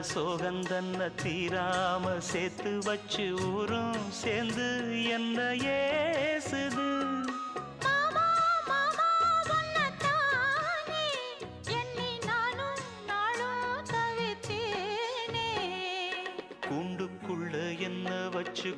சோகந்தன்ன தீராம சேர்த்து வச்சு ஊரும் சேர்ந்து என்ன ஏசுது. கூண்டுக்குள்ள என்ன வச்சு